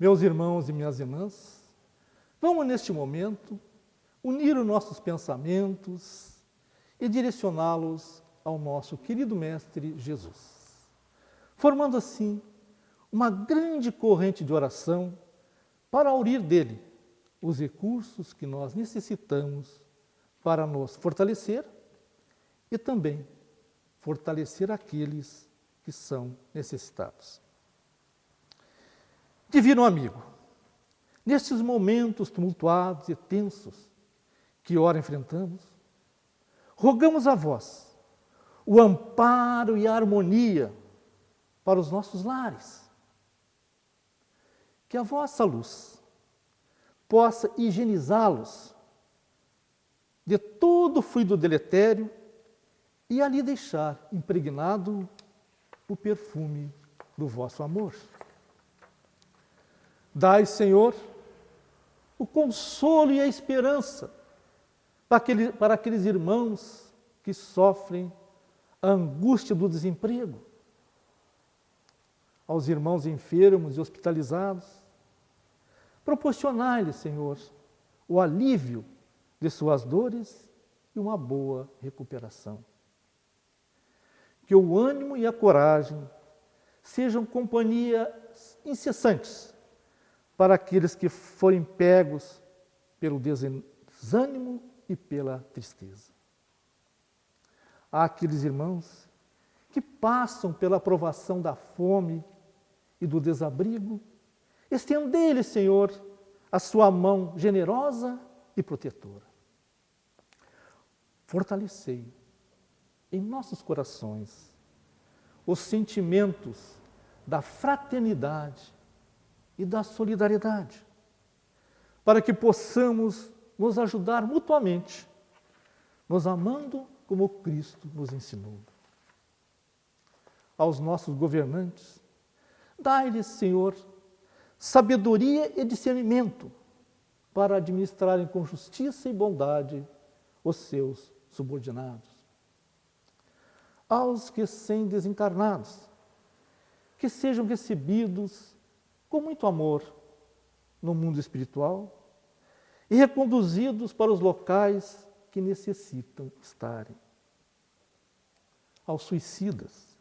Meus irmãos e minhas irmãs, vamos neste momento unir os nossos pensamentos e direcioná-los ao nosso querido Mestre Jesus, formando assim uma grande corrente de oração para aurir dele os recursos que nós necessitamos para nos fortalecer e também fortalecer aqueles que são necessitados. Divino amigo, nestes momentos tumultuados e tensos que ora enfrentamos, rogamos a vós o amparo e a harmonia para os nossos lares. Que a vossa luz possa higienizá-los de todo o fluido deletério e ali deixar impregnado o perfume do vosso amor. Dai, Senhor, o consolo e a esperança para aqueles irmãos que sofrem a angústia do desemprego, aos irmãos enfermos e hospitalizados. Proporcionai-lhes, Senhor, o alívio de suas dores e uma boa recuperação. Que o ânimo e a coragem sejam companhias incessantes para aqueles que forem pegos pelo desânimo e pela tristeza. Há aqueles irmãos que passam pela provação da fome e do desabrigo, estendei-lhes, Senhor, a sua mão generosa e protetora. Fortalecei em nossos corações os sentimentos da fraternidade e da solidariedade, para que possamos nos ajudar mutuamente, nos amando como Cristo nos ensinou. Aos nossos governantes, dai-lhes, Senhor, sabedoria e discernimento para administrarem com justiça e bondade os seus subordinados. Aos recém-desencarnados, que sejam recebidos com muito amor no mundo espiritual e reconduzidos para os locais que necessitam estarem. Aos suicidas,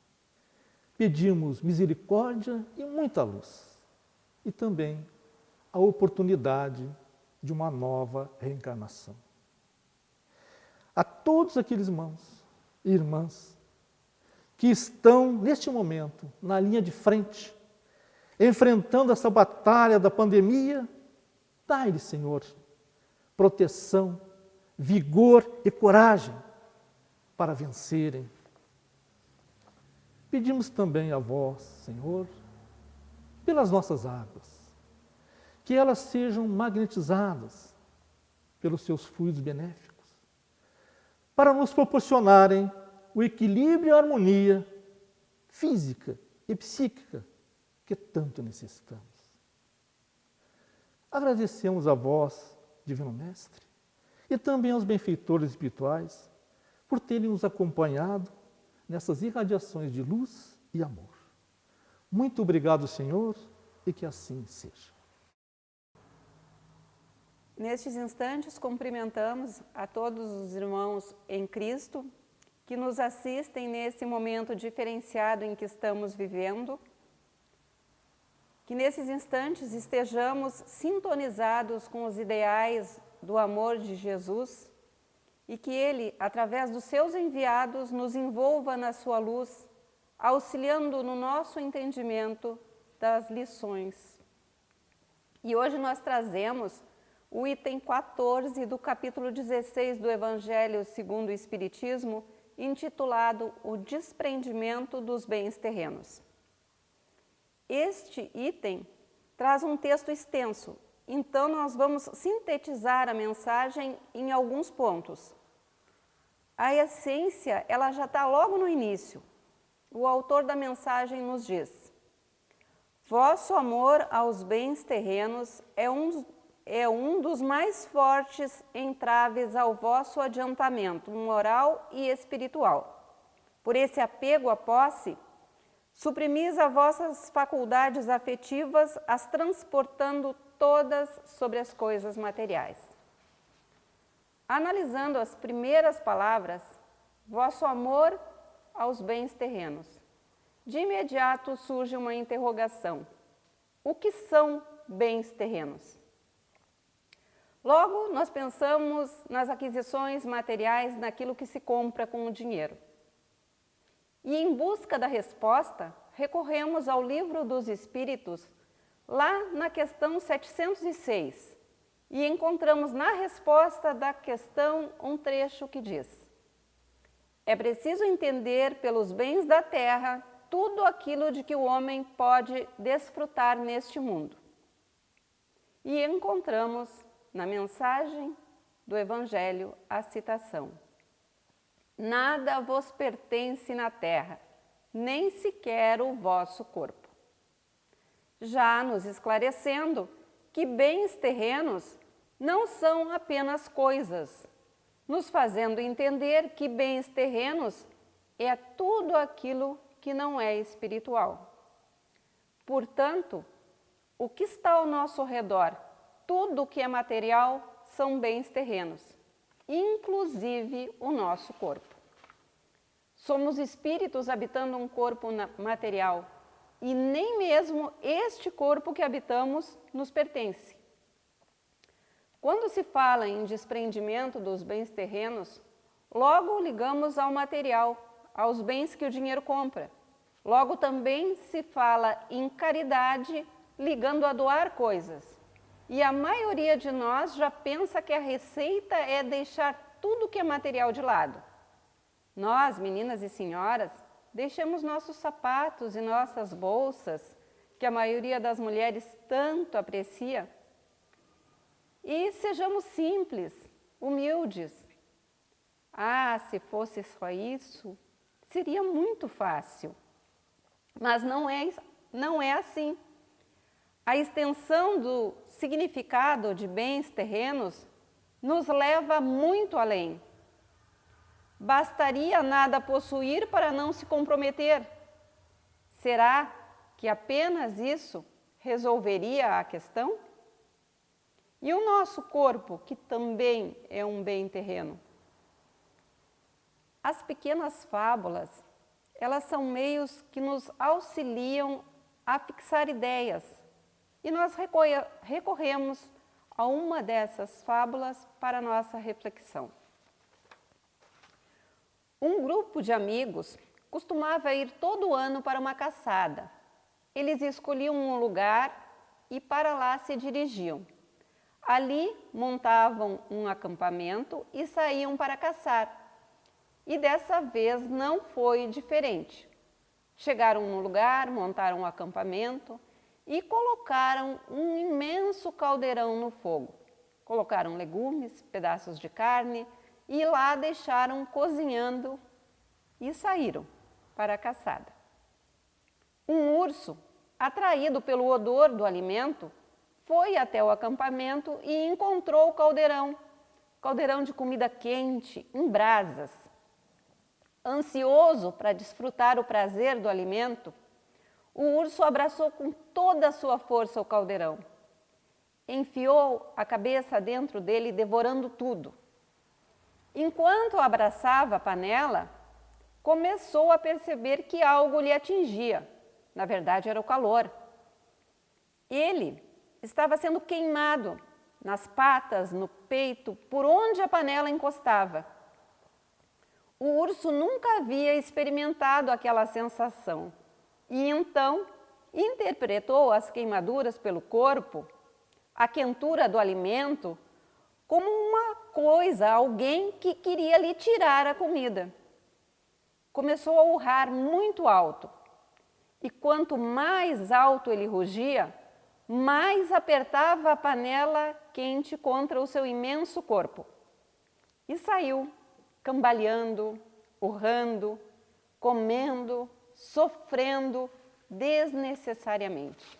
pedimos misericórdia e muita luz, e também a oportunidade de uma nova reencarnação. A todos aqueles irmãos e irmãs que estão, neste momento, na linha de frente, enfrentando essa batalha da pandemia, dai-lhes, Senhor, proteção, vigor e coragem para vencerem. Pedimos também a vós, Senhor, pelas nossas águas, que elas sejam magnetizadas pelos seus fluidos benéficos, para nos proporcionarem o equilíbrio e a harmonia física e psíquica que tanto necessitamos. Agradecemos a vós, Divino Mestre, e também aos benfeitores espirituais por terem nos acompanhado nessas irradiações de luz e amor. Muito obrigado, Senhor, e que assim seja. Nestes instantes, cumprimentamos a todos os irmãos em Cristo que nos assistem nesse momento diferenciado em que estamos vivendo. Que nesses instantes estejamos sintonizados com os ideais do amor de Jesus e que Ele, através dos seus enviados, nos envolva na sua luz, auxiliando no nosso entendimento das lições. E hoje nós trazemos o item 14 do capítulo 16 do Evangelho segundo o Espiritismo, intitulado O Desprendimento dos Bens Terrenos. Este item traz um texto extenso, então nós vamos sintetizar a mensagem em alguns pontos. A essência, ela já está logo no início. O autor da mensagem nos diz: vosso amor aos bens terrenos é um dos mais fortes entraves ao vosso adiantamento moral e espiritual. Por esse apego à posse, Suprimis as vossas faculdades afetivas, as transportando todas sobre as coisas materiais. Analisando as primeiras palavras, vosso amor aos bens terrenos. De imediato surge uma interrogação. O que são bens terrenos? Logo, nós pensamos nas aquisições materiais, naquilo que se compra com o dinheiro. E em busca da resposta, recorremos ao Livro dos Espíritos, lá na questão 706, e encontramos na resposta da questão um trecho que diz: é preciso entender pelos bens da terra tudo aquilo de que o homem pode desfrutar neste mundo. E encontramos na mensagem do Evangelho a citação: nada vos pertence na terra, nem sequer o vosso corpo. Já nos esclarecendo que bens terrenos não são apenas coisas, nos fazendo entender que bens terrenos é tudo aquilo que não é espiritual. Portanto, o que está ao nosso redor, tudo que é material, são bens terrenos, inclusive o nosso corpo. Somos espíritos habitando um corpo material e nem mesmo este corpo que habitamos nos pertence. Quando se fala em desprendimento dos bens terrenos, logo ligamos ao material, aos bens que o dinheiro compra. Logo também se fala em caridade, ligando a doar coisas. E a maioria de nós já pensa que a receita é deixar tudo que é material de lado. Nós, meninas e senhoras, deixamos nossos sapatos e nossas bolsas, que a maioria das mulheres tanto aprecia, e sejamos simples, humildes. Ah, se fosse só isso, seria muito fácil. Mas não é assim. A extensão do significado de bens terrenos nos leva muito além. Bastaria nada possuir para não se comprometer. Será que apenas isso resolveria a questão? E o nosso corpo, que também é um bem terreno? As pequenas fábulas, elas são meios que nos auxiliam a fixar ideias. E nós recorremos a uma dessas fábulas para a nossa reflexão. Um grupo de amigos costumava ir todo ano para uma caçada. Eles escolhiam um lugar e para lá se dirigiam. Ali montavam um acampamento e saíam para caçar. E dessa vez não foi diferente. Chegaram no lugar, montaram um acampamento e colocaram um imenso caldeirão no fogo. Colocaram legumes, pedaços de carne e lá deixaram cozinhando e saíram para a caçada. Um urso, atraído pelo odor do alimento, foi até o acampamento e encontrou o caldeirão de comida quente, em brasas. Ansioso para desfrutar o prazer do alimento, o urso abraçou com toda a sua força o caldeirão. Enfiou a cabeça dentro dele, devorando tudo. Enquanto abraçava a panela, começou a perceber que algo lhe atingia. Na verdade, era o calor. Ele estava sendo queimado nas patas, no peito, por onde a panela encostava. O urso nunca havia experimentado aquela sensação e então interpretou as queimaduras pelo corpo, a quentura do alimento, como uma coisa, alguém que queria lhe tirar a comida. Começou a urrar muito alto e quanto mais alto ele rugia, mais apertava a panela quente contra o seu imenso corpo. E saiu, cambaleando, urrando, comendo, sofrendo desnecessariamente.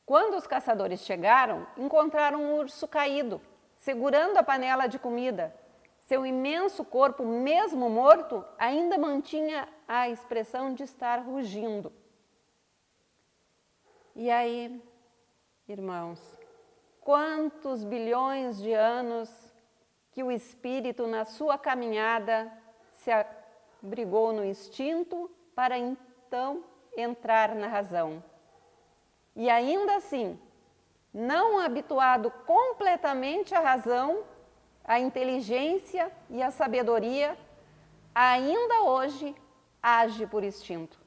Quando os caçadores chegaram, encontraram um urso caído, segurando a panela de comida. Seu imenso corpo, mesmo morto, ainda mantinha a expressão de estar rugindo. E aí, irmãos, quantos bilhões de anos que o espírito, na sua caminhada, se abrigou no instinto para então entrar na razão. E ainda assim, não habituado completamente à razão, à inteligência e à sabedoria, ainda hoje age por instinto.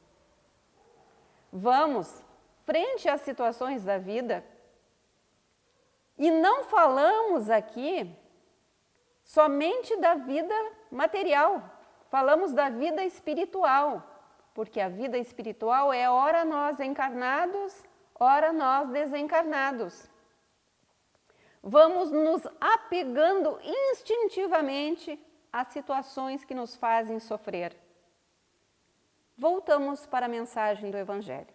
Vamos, frente às situações da vida, e não falamos aqui somente da vida material, falamos da vida espiritual, porque a vida espiritual é ora nós encarnados, ora nós desencarnados. Vamos nos apegando instintivamente às situações que nos fazem sofrer. Voltamos para a mensagem do Evangelho.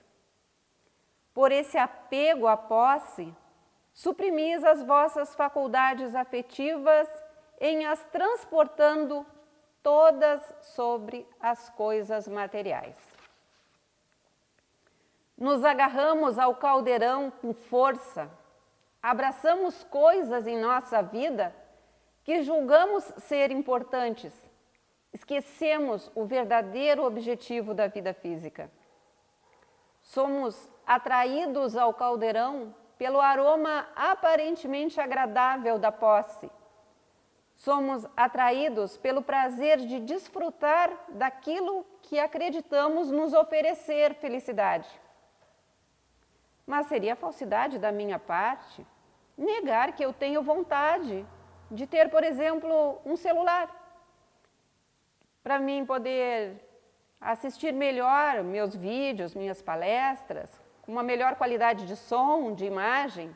Por esse apego à posse, suprimis as vossas faculdades afetivas em as transportando todas sobre as coisas materiais. Nos agarramos ao caldeirão com força, abraçamos coisas em nossa vida que julgamos ser importantes, esquecemos o verdadeiro objetivo da vida física. Somos atraídos ao caldeirão pelo aroma aparentemente agradável da posse. Somos atraídos pelo prazer de desfrutar daquilo que acreditamos nos oferecer felicidade. Mas seria falsidade da minha parte negar que eu tenho vontade de ter, por exemplo, um celular, para mim poder assistir melhor meus vídeos, minhas palestras, com uma melhor qualidade de som, de imagem,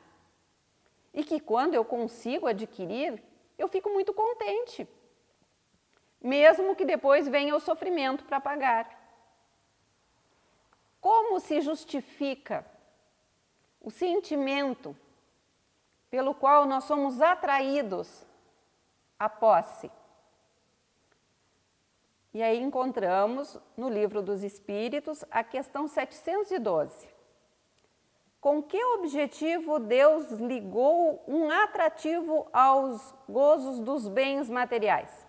e que quando eu consigo adquirir, eu fico muito contente, mesmo que depois venha o sofrimento para pagar. Como se justifica o sentimento pelo qual nós somos atraídos à posse? E aí encontramos no Livro dos Espíritos a questão 712. Com que objetivo Deus ligou um atrativo aos gozos dos bens materiais?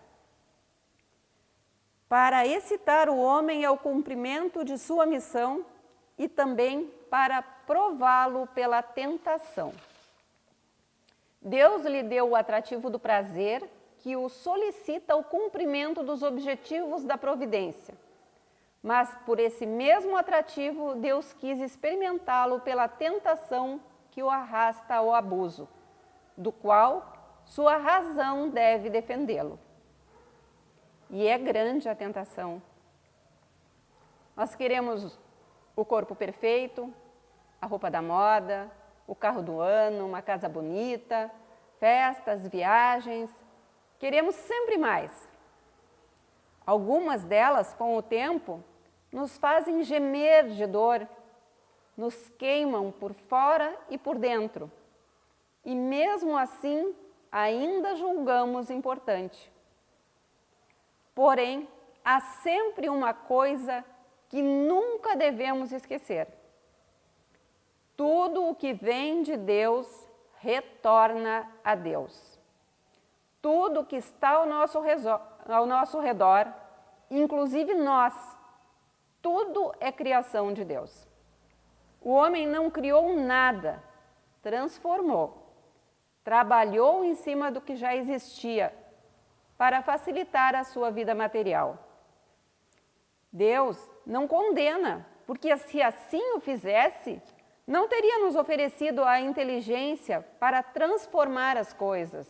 Para excitar o homem ao cumprimento de sua missão e também para prová-lo pela tentação. Deus lhe deu o atrativo do prazer que o solicita o cumprimento dos objetivos da providência. Mas, por esse mesmo atrativo, Deus quis experimentá-lo pela tentação que o arrasta ao abuso, do qual sua razão deve defendê-lo. E é grande a tentação. Nós queremos o corpo perfeito, a roupa da moda, o carro do ano, uma casa bonita, festas, viagens. Queremos sempre mais. Algumas delas, com o tempo, nos fazem gemer de dor, nos queimam por fora e por dentro. E mesmo assim, ainda julgamos importante. Porém, há sempre uma coisa que nunca devemos esquecer. Tudo o que vem de Deus retorna a Deus. Tudo que está ao nosso redor, inclusive nós, tudo é criação de Deus. O homem não criou nada, transformou, trabalhou em cima do que já existia para facilitar a sua vida material. Deus não condena, porque se assim o fizesse, não teria nos oferecido a inteligência para transformar as coisas.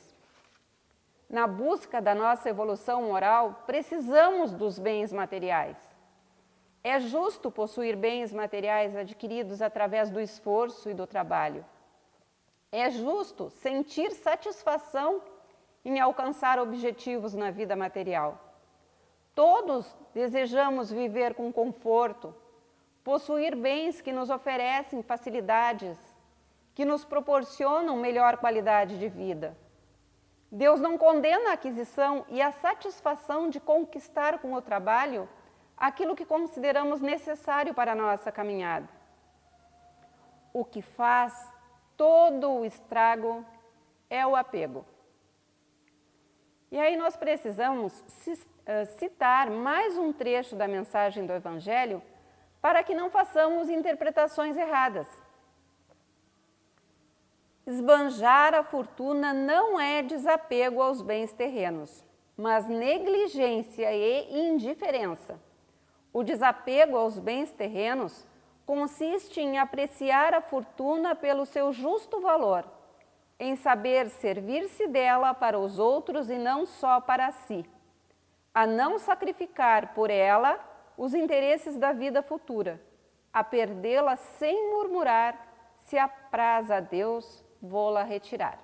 Na busca da nossa evolução moral, precisamos dos bens materiais. É justo possuir bens materiais adquiridos através do esforço e do trabalho. É justo sentir satisfação em alcançar objetivos na vida material. Todos desejamos viver com conforto, possuir bens que nos oferecem facilidades, que nos proporcionam melhor qualidade de vida. Deus não condena a aquisição e a satisfação de conquistar com o trabalho aquilo que consideramos necessário para a nossa caminhada. O que faz todo o estrago é o apego. E aí nós precisamos citar mais um trecho da mensagem do Evangelho para que não façamos interpretações erradas. Esbanjar a fortuna não é desapego aos bens terrenos, mas negligência e indiferença. O desapego aos bens terrenos consiste em apreciar a fortuna pelo seu justo valor, em saber servir-se dela para os outros e não só para si, a não sacrificar por ela os interesses da vida futura, a perdê-la sem murmurar, se apraz a Deus, vou-la retirar.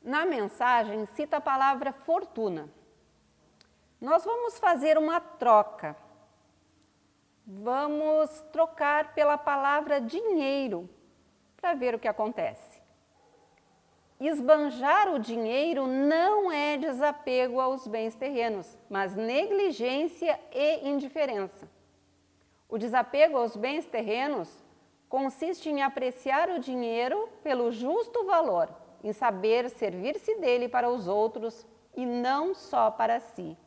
Na mensagem cita a palavra fortuna. Nós vamos fazer uma troca. Vamos trocar pela palavra dinheiro para ver o que acontece. Esbanjar o dinheiro não é desapego aos bens terrenos, mas negligência e indiferença. O desapego aos bens terrenos consiste em apreciar o dinheiro pelo justo valor, em saber servir-se dele para os outros e não só para si,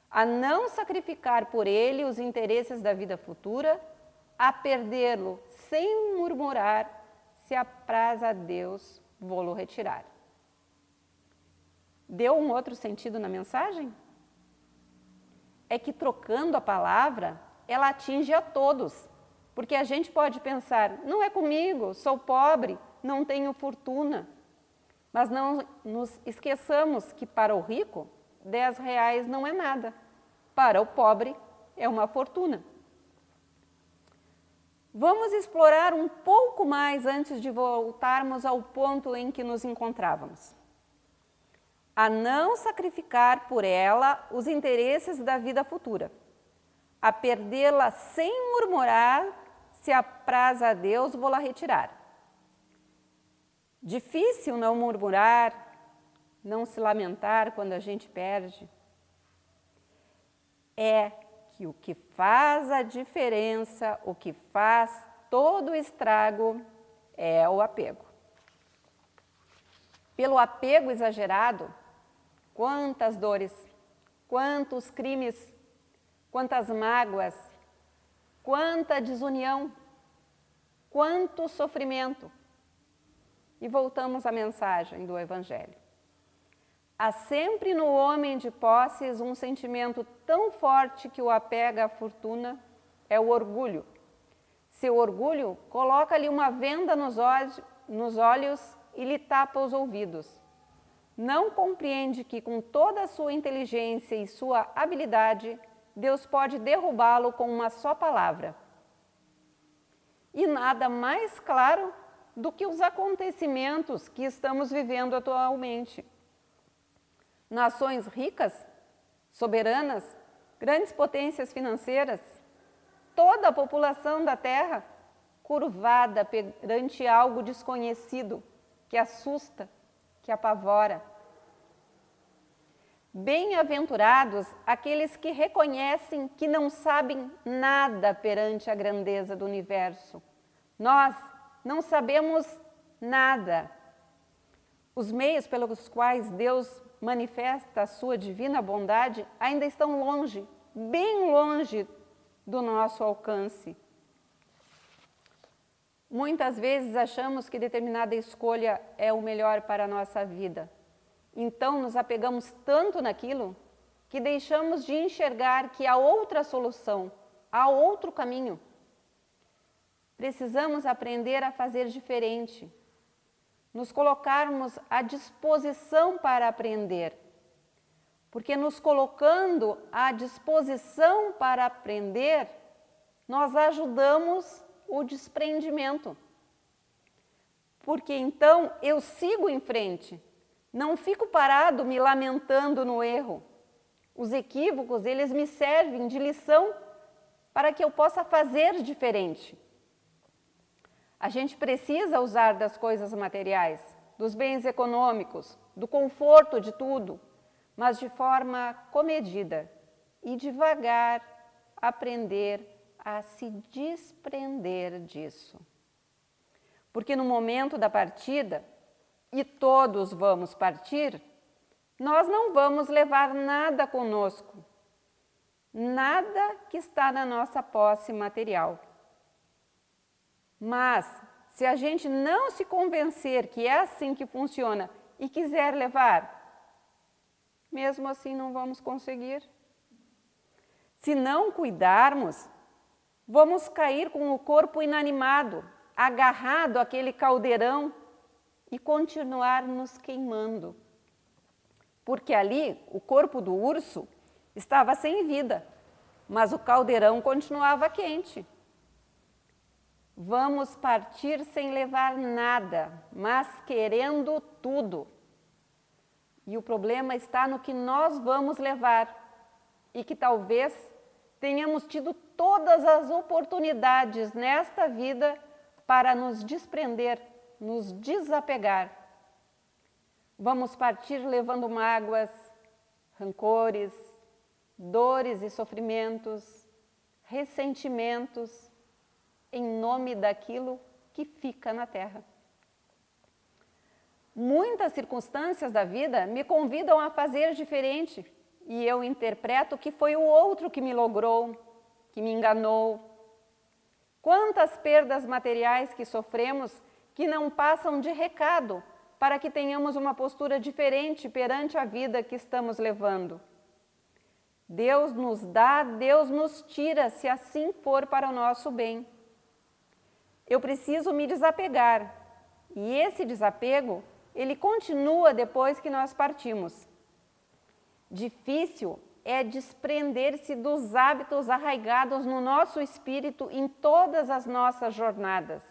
a não sacrificar por ele os interesses da vida futura, a perdê-lo sem murmurar, se apraz a Deus, vou-lo retirar. Deu um outro sentido na mensagem? É que trocando a palavra, ela atinge a todos. Porque a gente pode pensar, não é comigo, sou pobre, não tenho fortuna. Mas não nos esqueçamos que para o rico, R$10 não é nada. Para o pobre, é uma fortuna. Vamos explorar um pouco mais antes de voltarmos ao ponto em que nos encontrávamos. A não sacrificar por ela os interesses da vida futura. A perdê-la sem murmurar, se apraz a Deus, vou-la retirar. Difícil não murmurar, não se lamentar quando a gente perde. É que o que faz a diferença, o que faz todo o estrago, é o apego. Pelo apego exagerado, quantas dores, quantos crimes, quantas mágoas, quanta desunião, quanto sofrimento. E voltamos à mensagem do Evangelho. Há sempre no homem de posses um sentimento tão forte que o apega à fortuna, é o orgulho. Seu orgulho coloca-lhe uma venda nos olhos e lhe tapa os ouvidos. Não compreende que com toda a sua inteligência e sua habilidade, Deus pode derrubá-lo com uma só palavra. E nada mais claro do que os acontecimentos que estamos vivendo atualmente. Nações ricas, soberanas, grandes potências financeiras, toda a população da Terra curvada perante algo desconhecido, que assusta, que apavora. Bem-aventurados aqueles que reconhecem que não sabem nada perante a grandeza do universo. Nós não sabemos nada. Os meios pelos quais Deus manifesta a sua divina bondade ainda estão longe, bem longe do nosso alcance. Muitas vezes achamos que determinada escolha é o melhor para a nossa vida. Então nos apegamos tanto naquilo que deixamos de enxergar que há outra solução, há outro caminho. Precisamos aprender a fazer diferente, nos colocarmos à disposição para aprender. Porque nos colocando à disposição para aprender, nós ajudamos o desprendimento. Porque então eu sigo em frente, não fico parado me lamentando no erro. Os equívocos, eles me servem de lição para que eu possa fazer diferente. A gente precisa usar das coisas materiais, dos bens econômicos, do conforto de tudo, mas de forma comedida, e devagar aprender a se desprender disso. Porque no momento da partida, e todos vamos partir, nós não vamos levar nada conosco, nada que está na nossa posse material. Mas, se a gente não se convencer que é assim que funciona e quiser levar, mesmo assim não vamos conseguir. Se não cuidarmos, vamos cair com o corpo inanimado, agarrado àquele caldeirão e continuar nos queimando. Porque ali o corpo do urso estava sem vida, mas o caldeirão continuava quente. Vamos partir sem levar nada, mas querendo tudo. E o problema está no que nós vamos levar e que talvez tenhamos tido todas as oportunidades nesta vida para nos desprender, nos desapegar. Vamos partir levando mágoas, rancores, dores e sofrimentos, ressentimentos, em nome daquilo que fica na terra. Muitas circunstâncias da vida me convidam a fazer diferente e eu interpreto que foi o outro que me logrou, que me enganou. Quantas perdas materiais que sofremos que não passam de recado para que tenhamos uma postura diferente perante a vida que estamos levando. Deus nos dá, Deus nos tira, se assim for para o nosso bem. Eu preciso me desapegar e esse desapego ele continua depois que nós partimos. Difícil é desprender-se dos hábitos arraigados no nosso espírito em todas as nossas jornadas.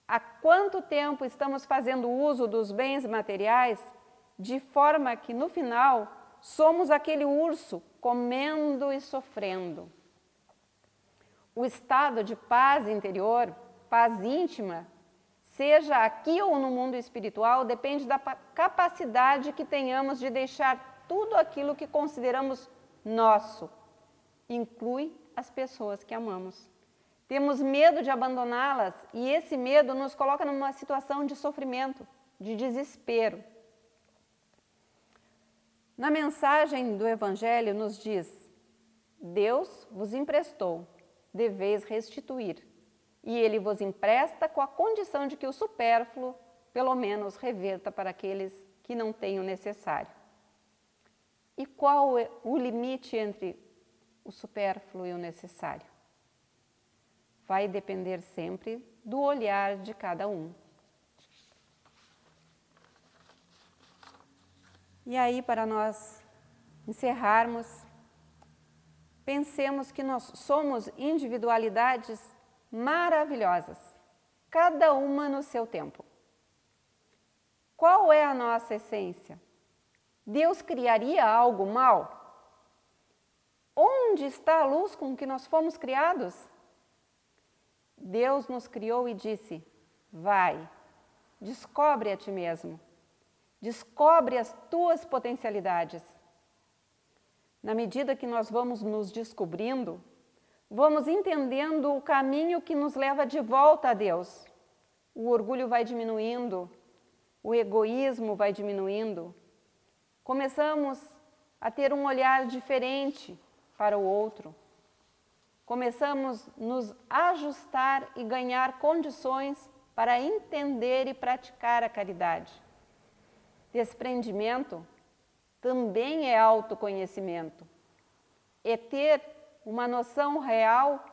Há quanto tempo estamos fazendo uso dos bens materiais de forma que, no final, somos aquele urso comendo e sofrendo. O estado de paz interior, paz íntima, seja aqui ou no mundo espiritual, depende da capacidade que tenhamos de deixar tudo aquilo que consideramos nosso. Inclui as pessoas que amamos. Temos medo de abandoná-las e esse medo nos coloca numa situação de sofrimento, de desespero. Na mensagem do Evangelho nos diz: Deus vos emprestou, deveis restituir. E Ele vos empresta com a condição de que o supérfluo, pelo menos, reverta para aqueles que não têm o necessário. E qual é o limite entre o supérfluo e o necessário? Vai depender sempre do olhar de cada um. E aí, para nós encerrarmos, pensemos que nós somos individualidades maravilhosas, cada uma no seu tempo. Qual é a nossa essência? Deus criaria algo mal? Onde está a luz com que nós fomos criados? Deus nos criou e disse: vai, descobre a ti mesmo, descobre as tuas potencialidades. Na medida que nós vamos nos descobrindo, vamos entendendo o caminho que nos leva de volta a Deus. O orgulho vai diminuindo, o egoísmo vai diminuindo. Começamos a ter um olhar diferente para o outro. Começamos a nos ajustar e ganhar condições para entender e praticar a caridade. Desprendimento também é autoconhecimento. É ter uma noção real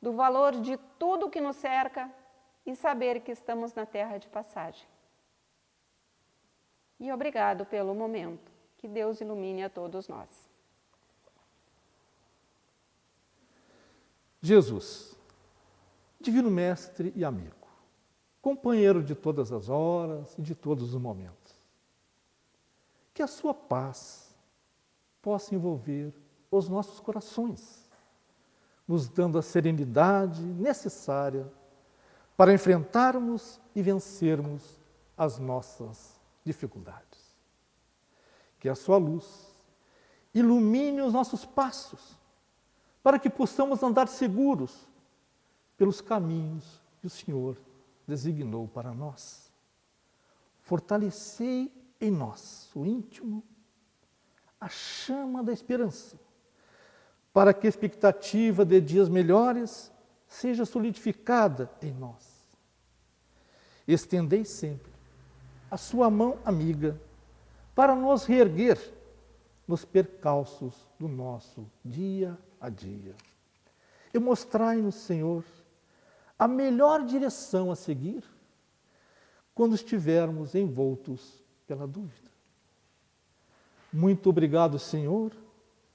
do valor de tudo que nos cerca e saber que estamos na terra de passagem. E obrigado pelo momento. Que Deus ilumine a todos nós. Jesus, Divino Mestre e amigo, companheiro de todas as horas e de todos os momentos, que a sua paz possa envolver os nossos corações, nos dando a serenidade necessária para enfrentarmos e vencermos as nossas dificuldades. Que a sua luz ilumine os nossos passos, para que possamos andar seguros pelos caminhos que o Senhor designou para nós. Fortalecei em nós o íntimo a chama da esperança, para que a expectativa de dias melhores seja solidificada em nós. Estendei sempre a sua mão amiga para nos reerguer nos percalços do nosso dia a dia. E mostrai-nos, Senhor, a melhor direção a seguir quando estivermos envoltos pela dúvida. Muito obrigado, Senhor,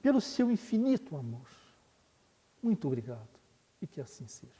pelo seu infinito amor. Muito obrigado, e que assim seja.